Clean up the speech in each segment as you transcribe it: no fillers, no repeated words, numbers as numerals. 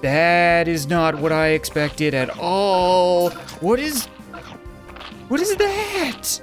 That is not what I expected at all. What is that?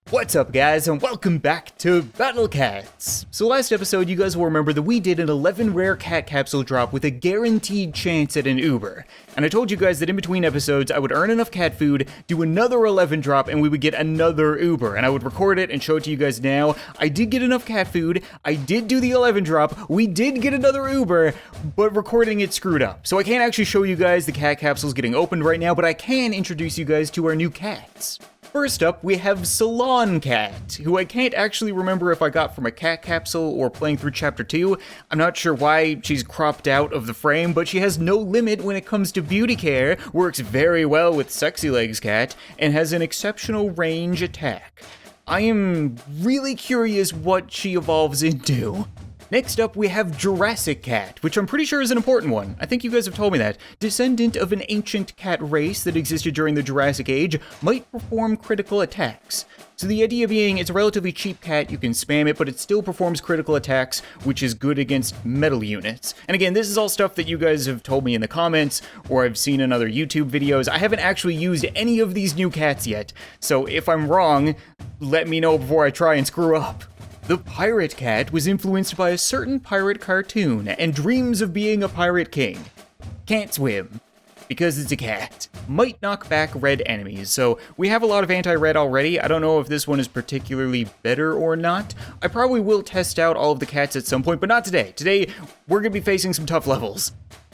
What's up, guys, and welcome back to Battle Cats. So last episode, you guys will remember that we did an 11 rare cat capsule drop with a guaranteed chance at an Uber. And I told you guys that in between episodes, I would earn enough cat food, do another 11 drop, and we would get another Uber. And I would record it and show it to you guys now. I did get enough cat food, I did do the 11 drop, we did get another Uber, but recording it screwed up. So I can't actually show you guys the cat capsules getting opened right now, but I can introduce you guys to our new cats. First up, we have Salon Cat, who I can't actually remember if I got from a cat capsule or playing through Chapter 2. I'm not sure why she's cropped out of the frame, but she has no limit when it comes to beauty care, works very well with Sexy Legs Cat, and has an exceptional range attack. I am really curious what she evolves into. Next up, we have Jurassic Cat, which I'm pretty sure is an important one. I think you guys have told me that. Descendant of an ancient cat race that existed during the Jurassic Age, might perform critical attacks. So the idea being, it's a relatively cheap cat, you can spam it, but it still performs critical attacks, which is good against metal units. And again, this is all stuff that you guys have told me in the comments, or I've seen in other YouTube videos. I haven't actually used any of these new cats yet, so if I'm wrong, let me know before I try and screw up. The Pirate Cat was influenced by a certain pirate cartoon and dreams of being a pirate king. Can't swim, because it's a cat. Might knock back red enemies, so we have a lot of anti-red already. I don't know if this one is particularly better or not. I probably will test out all of the cats at some point, but not today. Today, we're gonna be facing some tough levels.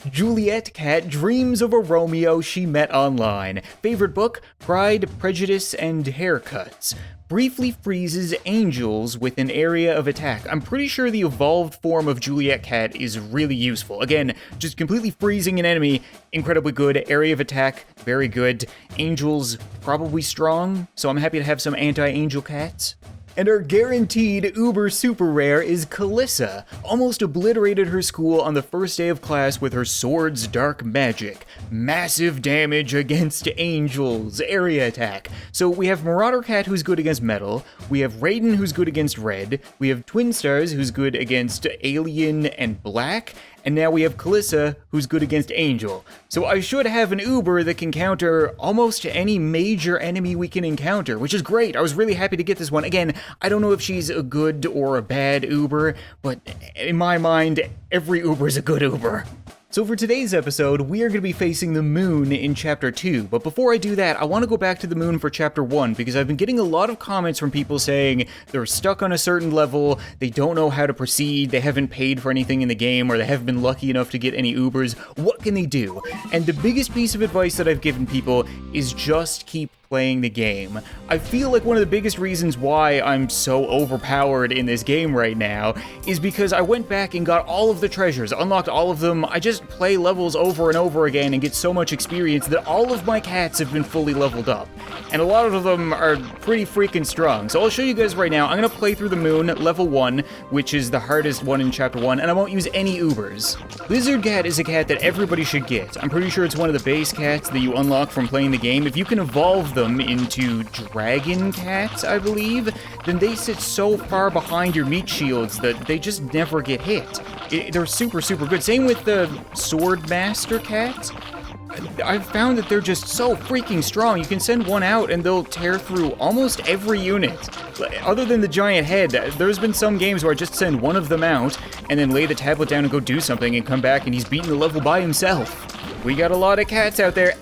Juliet Cat dreams of a Romeo she met online. Favorite book? Pride, Prejudice, and Haircuts. Briefly freezes angels with an area of attack. I'm pretty sure the evolved form of Juliet Cat is really useful. Again, just completely freezing an enemy, incredibly good. Area of attack, very good. Angels, probably strong, so I'm happy to have some anti-angel cats. And our guaranteed uber super rare is Kalissa. Almost obliterated her school on the first day of class with her sword's dark magic. Massive damage against angels, area attack. So we have Marauder Cat who's good against metal, we have Raiden who's good against red, we have Twin Stars who's good against alien and black, and now we have Kalissa, who's good against Angel. So I should have an Uber that can counter almost any major enemy we can encounter, which is great. I was really happy to get this one. Again, I don't know if she's a good or a bad Uber, but in my mind, every Uber is a good Uber. So for today's episode, we are going to be facing the moon in Chapter 2, but before I do that, I want to go back to the moon for Chapter 1, because I've been getting a lot of comments from people saying they're stuck on a certain level, they don't know how to proceed, they haven't paid for anything in the game, or they haven't been lucky enough to get any Ubers. What can they do? And the biggest piece of advice that I've given people is just keep playing the game. I feel like one of the biggest reasons why I'm so overpowered in this game right now is because I went back and got all of the treasures, unlocked all of them. I just play levels over and over again and get so much experience that all of my cats have been fully leveled up. And a lot of them are pretty freaking strong. So I'll show you guys right now. I'm gonna play through the moon, level 1, which is the hardest one in Chapter 1, and I won't use any Ubers. Lizard Cat is a cat that everybody should get. I'm pretty sure it's one of the base cats that you unlock from playing the game. If you can evolve them into dragon cats, I believe, then they sit so far behind your meat shields that they just never get hit. They're super good. Same with the sword master cats. I've found that they're just so freaking strong. You can send one out and they'll tear through almost every unit. Other than the giant head, there's been some games where I just send one of them out and then lay the tablet down and go do something and come back and he's beating the level by himself. We got a lot of cats out there,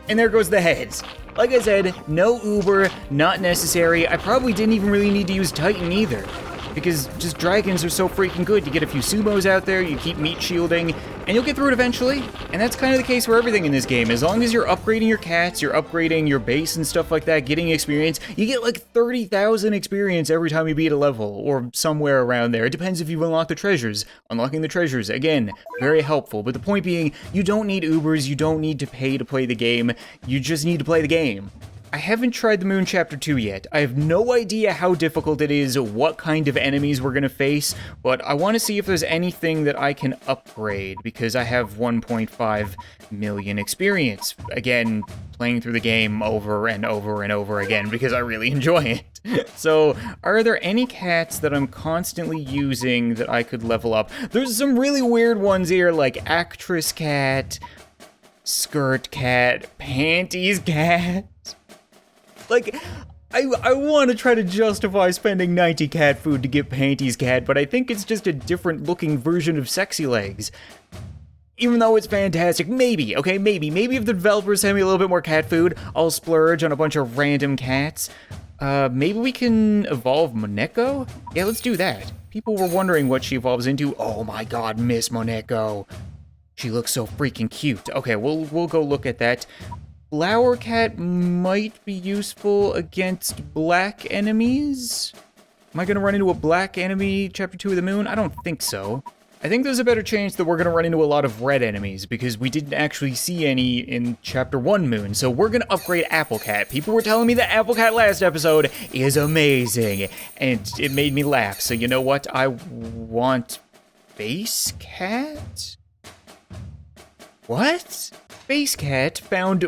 and there goes the heads. Like I said, no Uber, not necessary. I probably didn't even really need to use Titan either, because just dragons are so freaking good. You get a few sumos out there, you keep meat shielding, and you'll get through it eventually. And that's kind of the case for everything in this game. As long as you're upgrading your cats, you're upgrading your base and stuff like that, getting experience, you get like 30,000 experience every time you beat a level, or somewhere around there. It depends if you've unlocked the treasures. Unlocking the treasures, again, very helpful. But the point being, you don't need Ubers, you don't need to pay to play the game, you just need to play the game. I haven't tried the Moon Chapter 2 yet. I have no idea how difficult it is, what kind of enemies we're gonna face, but I want to see if there's anything that I can upgrade, because I have 1.5 million experience. Again, playing through the game over and over and over again, because I really enjoy it. So, are there any cats that I'm constantly using that I could level up? There's some really weird ones here, like Actress Cat, Skirt Cat, Panties Cat. Like, I want to try to justify spending 90 cat food to get Panties Cat, but I think it's just a different looking version of Sexy Legs. Even though it's fantastic, maybe, okay, maybe if the developers send me a little bit more cat food, I'll splurge on a bunch of random cats. Maybe we can evolve Moneko? Yeah, let's do that. People were wondering what she evolves into. Oh my god, Miss Moneko. She looks so freaking cute. Okay, we'll go look at that. Flower Cat might be useful against black enemies? Am I gonna run into a black enemy Chapter 2 of the Moon? I don't think so. I think there's a better chance that we're gonna run into a lot of red enemies, because we didn't actually see any in Chapter 1 Moon, so we're gonna upgrade Apple Cat. People were telling me that Apple Cat last episode is amazing, and it made me laugh, so you know what? I want Face Cat? What? Face Cat found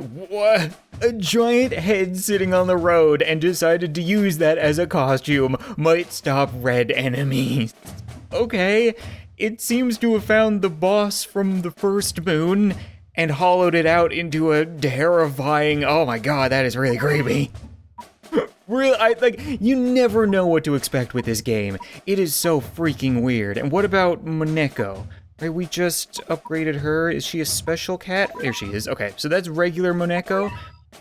a giant head sitting on the road and decided to use that as a costume. Might stop red enemies. Okay, it seems to have found the boss from the first moon and hollowed it out into a terrifying, oh my god, that is really creepy. Really, you never know what to expect with this game. It is so freaking weird. And what about Moneko? Right, we just upgraded her. Is she a special cat? There she is. Okay, so that's regular Moneko,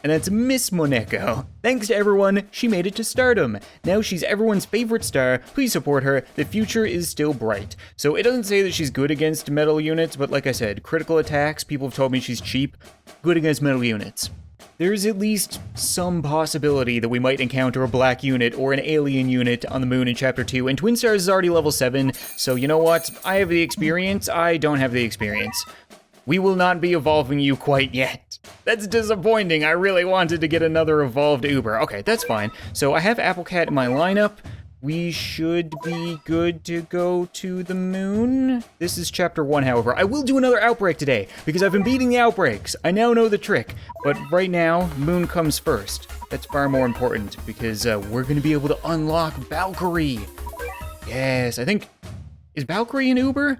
and that's Miss Moneko. Thanks to everyone, she made it to stardom. Now she's everyone's favorite star. Please support her. The future is still bright. So it doesn't say that she's good against metal units, but like I said, critical attacks, people have told me she's cheap. Good against metal units. There's at least some possibility that we might encounter a black unit or an alien unit on the moon in Chapter 2, and Twin Stars is already level 7, so you know what? I have the experience, I don't have the experience. We will not be evolving you quite yet. That's disappointing, I really wanted to get another evolved Uber. Okay, that's fine. So I have Apple Cat in my lineup. We should be good to go to the moon. This is Chapter 1, however. I will do another outbreak today, because I've been beating the outbreaks. I now know the trick, but right now, moon comes first. That's far more important, because we're gonna be able to unlock Valkyrie. Yes, I think, is Valkyrie an Uber?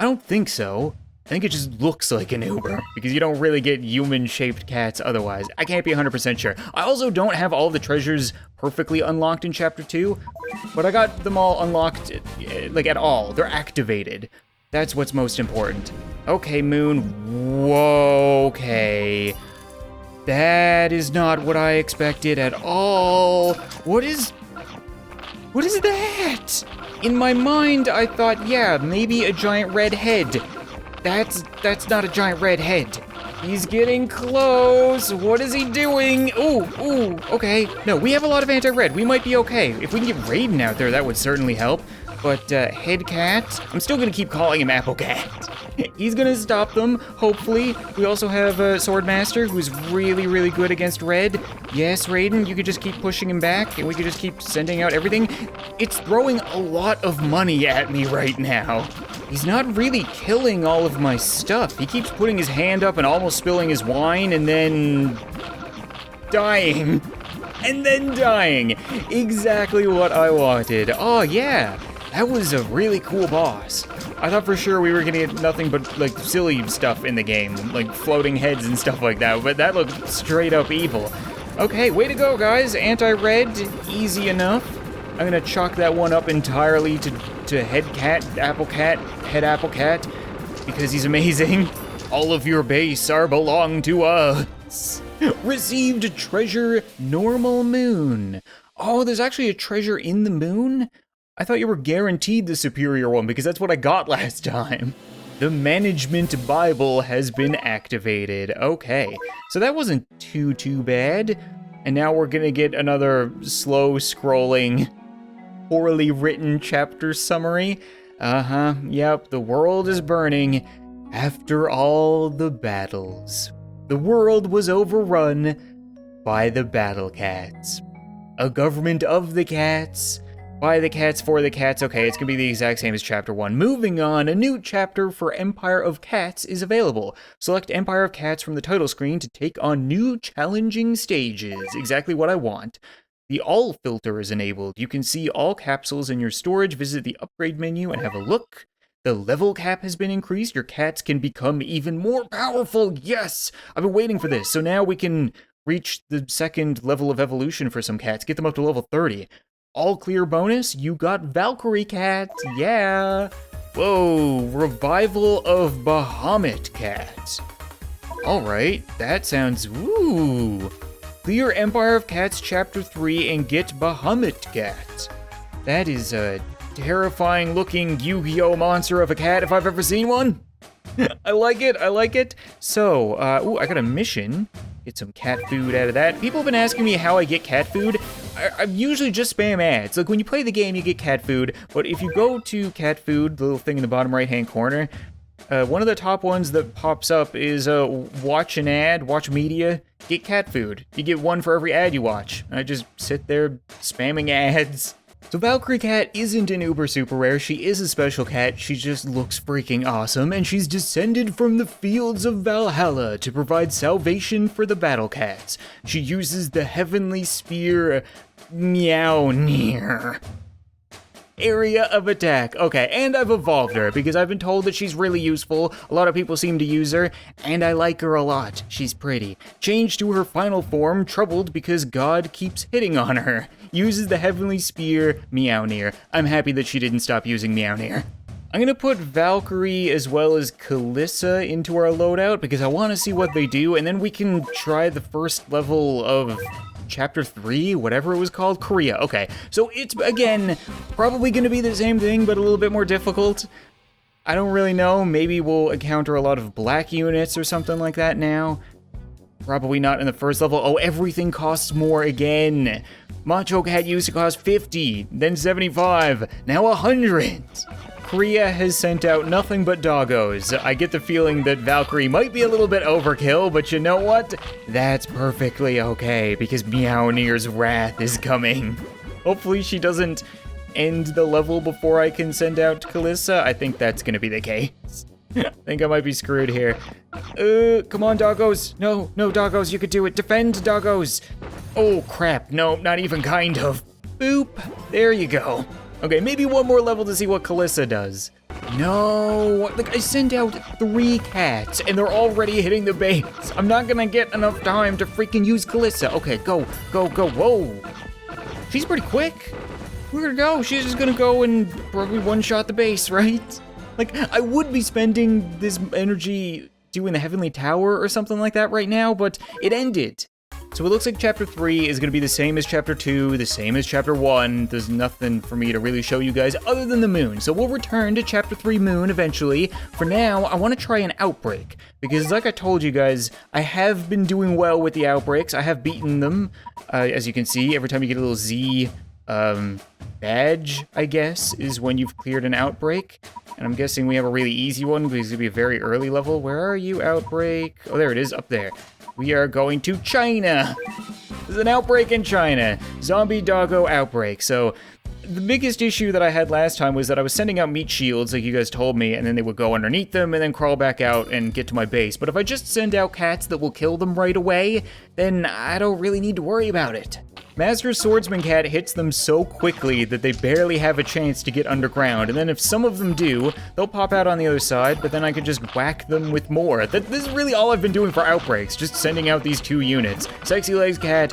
I don't think so. I think it just looks like an Uber, because you don't really get human-shaped cats otherwise. I can't be 100% sure. I also don't have all the treasures perfectly unlocked in Chapter 2, but I got them all unlocked, like, at all. They're activated. That's what's most important. Okay, Moon. Whoa, okay. That is not what I expected at all. What is that? In my mind, I thought, yeah, maybe a giant red head. That's not a giant red head. He's getting close. What is he doing? Ooh, okay. No, we have a lot of anti-red. We might be okay. If we can get Raiden out there, that would certainly help. But Head Cat, I'm still gonna keep calling him Apple Cat. He's gonna stop them, hopefully. We also have Swordmaster, who's really, really good against red. Yes, Raiden, you could just keep pushing him back, and we could just keep sending out everything. It's throwing a lot of money at me right now. He's not really killing all of my stuff. He keeps putting his hand up and almost spilling his wine, and then dying. And then dying. Exactly what I wanted. Oh yeah, that was a really cool boss. I thought for sure we were gonna get nothing but like silly stuff in the game, like floating heads and stuff like that, but that looked straight up evil. Okay, way to go guys, anti-red, easy enough. I'm gonna chalk that one up entirely to Head Cat, Apple Cat, Head Apple Cat, because he's amazing. All of your base are belong to us. Received treasure, normal moon. Oh, there's actually a treasure in the moon? I thought you were guaranteed the superior one because that's what I got last time. The Management Bible has been activated. Okay, so that wasn't too bad. And now we're gonna get another slow scrolling, poorly written chapter summary. Yep, the world is burning after all the battles. The world was overrun by the Battle Cats. A government of the cats, by the cats, for the cats. Okay, it's gonna be the exact same as Chapter 1. Moving on, a new chapter for Empire of Cats is available. Select Empire of Cats from the title screen to take on new challenging stages. Exactly what I want. The All filter is enabled. You can see all capsules in your storage, visit the upgrade menu, and have a look. The level cap has been increased. Your cats can become even more powerful. Yes! I've been waiting for this. So now we can reach the second level of evolution for some cats. Get them up to level 30. All clear bonus, you got Valkyrie Cat. Yeah! Whoa, Revival of Bahamut Cat. Alright, that sounds... Ooh! Clear Empire of Cats Chapter 3 and get Bahamut Cat. That is a terrifying looking Yu-Gi-Oh monster of a cat if I've ever seen one. I like it, I like it. So, ooh, I got a mission. Get some cat food out of that. People have been asking me how I get cat food. I usually just spam ads. Like when you play the game, you get cat food, but if you go to cat food, the little thing in the bottom right-hand corner, one of the top ones that pops up is watch an ad, watch media, get cat food. You get one for every ad you watch. I just sit there spamming ads. So Valkyrie Cat isn't an uber super rare, she is a special cat, she just looks freaking awesome, and she's descended from the fields of Valhalla to provide salvation for the battle cats. She uses the heavenly spear Mjolnir. Area of attack. Okay, and I've evolved her because I've been told that she's really useful. A lot of people seem to use her, and I like her a lot. She's pretty. Changed to her final form, troubled because God keeps hitting on her. Uses the heavenly spear, Mjolnir. I'm happy that she didn't stop using Mjolnir. I'm gonna put Valkyrie as well as Kalissa into our loadout because I want to see what they do, and then we can try the first level of Chapter 3, whatever it was called, Korea. Okay, so it's, again, probably gonna be the same thing, but a little bit more difficult. I don't really know, maybe we'll encounter a lot of black units or something like that now. Probably not in the first level. Oh, everything costs more again. Macho Cat used to cost 50, then 75, now 100. Korea has sent out nothing but doggos. I get the feeling that Valkyrie might be a little bit overkill, but you know what? That's perfectly okay, because Mjolnir's wrath is coming. Hopefully she doesn't end the level before I can send out Kalissa. I think that's gonna be the case. I think I might be screwed here. Come on, doggos. No, doggos, you could do it. Defend, doggos. Oh, crap. No, not even kind of. Boop. There you go. Okay, maybe one more level to see what Kalissa does. No, like I sent out 3 cats and they're already hitting the base. I'm not gonna get enough time to freaking use Kalissa. Okay, go. Whoa. She's pretty quick. We're gonna go. She's just gonna go and probably one-shot the base, right? Like, I would be spending this energy doing the Heavenly Tower or something like that right now, but it ended. So it looks like Chapter 3 is going to be the same as Chapter 2, the same as Chapter 1. There's nothing for me to really show you guys other than the moon. So we'll return to Chapter 3 moon eventually. For now, I want to try an outbreak. Because like I told you guys, I have been doing well with the outbreaks. I have beaten them. As you can see, every time you get a little Z badge, I guess, is when you've cleared an outbreak. And I'm guessing we have a really easy one because it's going to be a very early level. Where are you, outbreak? Oh, there it is, up there. We are going to China. There's an outbreak in China. Zombie doggo outbreak. So the biggest issue that I had last time was that I was sending out meat shields like you guys told me, and then they would go underneath them and then crawl back out and get to my base. But if I just send out cats that will kill them right away, then I don't really need to worry about it. Master Swordsman Cat hits them so quickly that they barely have a chance to get underground, and then if some of them do, they'll pop out on the other side, but then I could just whack them with more. This is really all I've been doing for outbreaks, just sending out these 2 units. Sexy Legs Cat,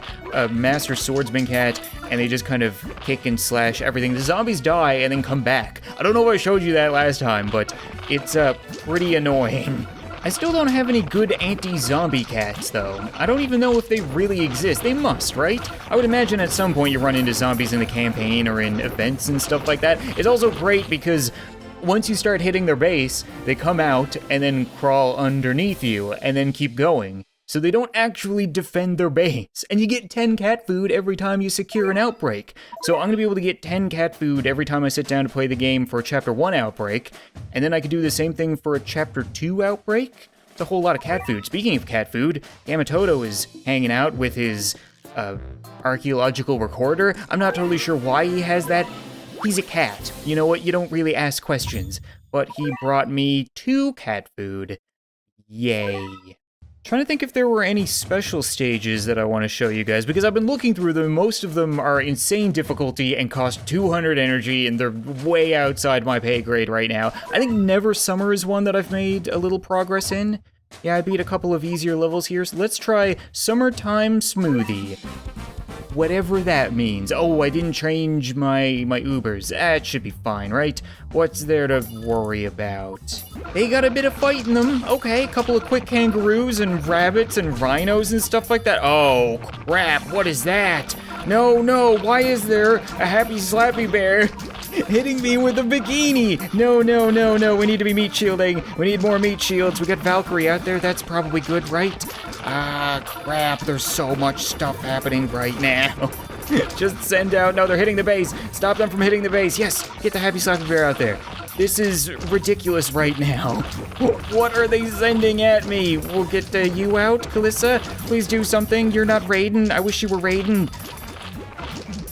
Master Swordsman Cat, and they just kind of kick and slash everything. The zombies die and then come back. I don't know if I showed you that last time, but it's pretty annoying. I still don't have any good anti-zombie cats, though. I don't even know if they really exist. They must, right? I would imagine at some point you run into zombies in the campaign or in events and stuff like that. It's also great because once you start hitting their base, they come out and then crawl underneath you and then keep going. So they don't actually defend their base. And you get 10 cat food every time you secure an outbreak. So I'm gonna be able to get 10 cat food every time I sit down to play the game for a Chapter 1 outbreak. And then I could do the same thing for a Chapter 2 outbreak. It's a whole lot of cat food. Speaking of cat food, Yamatoto is hanging out with his archaeological recorder. I'm not totally sure why he has that. He's a cat. You know what? You don't really ask questions. But he brought me 2 cat food. Yay. Trying to think if there were any special stages that I want to show you guys, because I've been looking through them. Most of them are insane difficulty and cost 200 energy, and they're way outside my pay grade right now. I think Never Summer is one that I've made a little progress in. Yeah, I beat a couple of easier levels here, so let's try Summertime Smoothie. Whatever that means. Oh, I didn't change my Ubers. That should be fine, right? What's there to worry about? They got a bit of fight in them. Okay, a couple of quick kangaroos and rabbits and rhinos and stuff like that. Oh, crap, what is that? No, why is there a happy slappy bear hitting me with a bikini? No, we need to be meat shielding. We need more meat shields. We got Valkyrie out there. That's probably good, right? Ah, crap, there's so much stuff happening right now. Just send out, no, they're hitting the base. Stop them from hitting the base. Yes, get the happy slappy bear out there. This is ridiculous right now. What are they sending at me? We'll get you out, Kalissa. Please do something. You're not Raiden. I wish you were Raiden.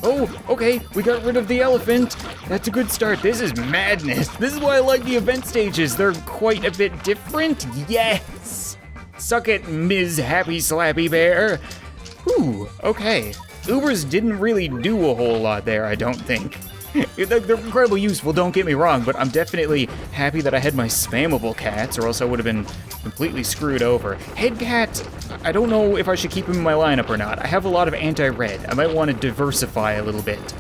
Oh, okay, we got rid of the elephant. That's a good start. This is madness. This is why I like the event stages. They're quite a bit different. Yes! Suck it, Ms. Happy Slappy Bear. Whew, okay. Ubers didn't really do a whole lot there, I don't think. They're incredibly useful, don't get me wrong, but I'm definitely happy that I had my spammable cats, or else I would have been completely screwed over. Head cat, I don't know if I should keep him in my lineup or not. I have a lot of anti-red. I might want to diversify a little bit.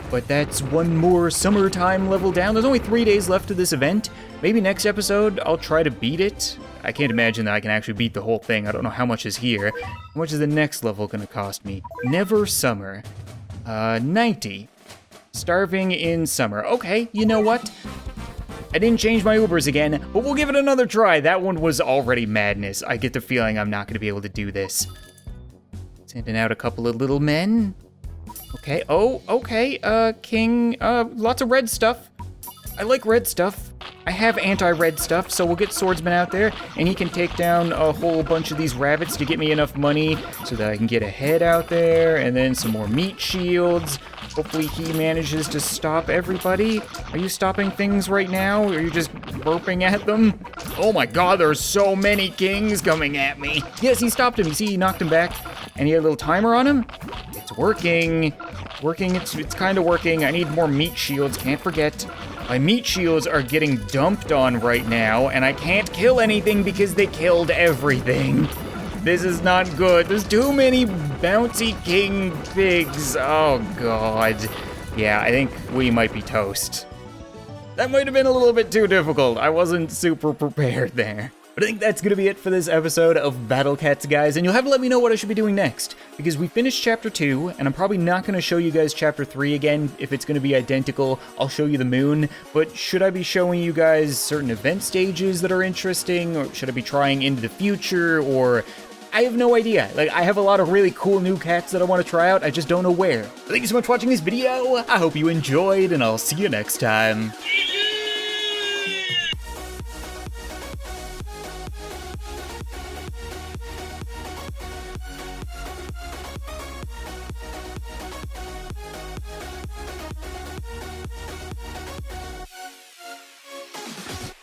But that's one more summertime level down. There's only 3 days left of this event. Maybe next episode I'll try to beat it. I can't imagine that I can actually beat the whole thing. I don't know how much is here. How much is the next level gonna cost me? Never Summer. 90. Starving in Summer. Okay, you know what? I didn't change my Ubers again, but we'll give it another try. That one was already madness. I get the feeling I'm not gonna be able to do this. Sending out a couple of little men. Okay, oh, okay, King, lots of red stuff. I like red stuff. I have anti-red stuff, so we'll get Swordsman out there, and he can take down a whole bunch of these rabbits to get me enough money so that I can get a head out there, and then some more meat shields. Hopefully he manages to stop everybody. Are you stopping things right now, or are you just burping at them? Oh my god, there's so many kings coming at me. Yes, he stopped him. You see, he knocked him back, and he had a little timer on him. It's working. It's kind of working. I need more meat shields, can't forget. My meat shields are getting dumped on right now, and I can't kill anything because they killed everything. This is not good. There's too many bouncy king pigs. Oh, God. Yeah, I think we might be toast. That might have been a little bit too difficult. I wasn't super prepared there. But I think that's gonna be it for this episode of Battle Cats, guys, and you'll have to let me know what I should be doing next, because we finished Chapter 2, and I'm probably not gonna show you guys Chapter 3 again. If it's gonna be identical, I'll show you the moon, but should I be showing you guys certain event stages that are interesting, or should I be trying into the future, or... I have no idea. Like, I have a lot of really cool new cats that I want to try out, I just don't know where. Thank you so much for watching this video, I hope you enjoyed, and I'll see you next time.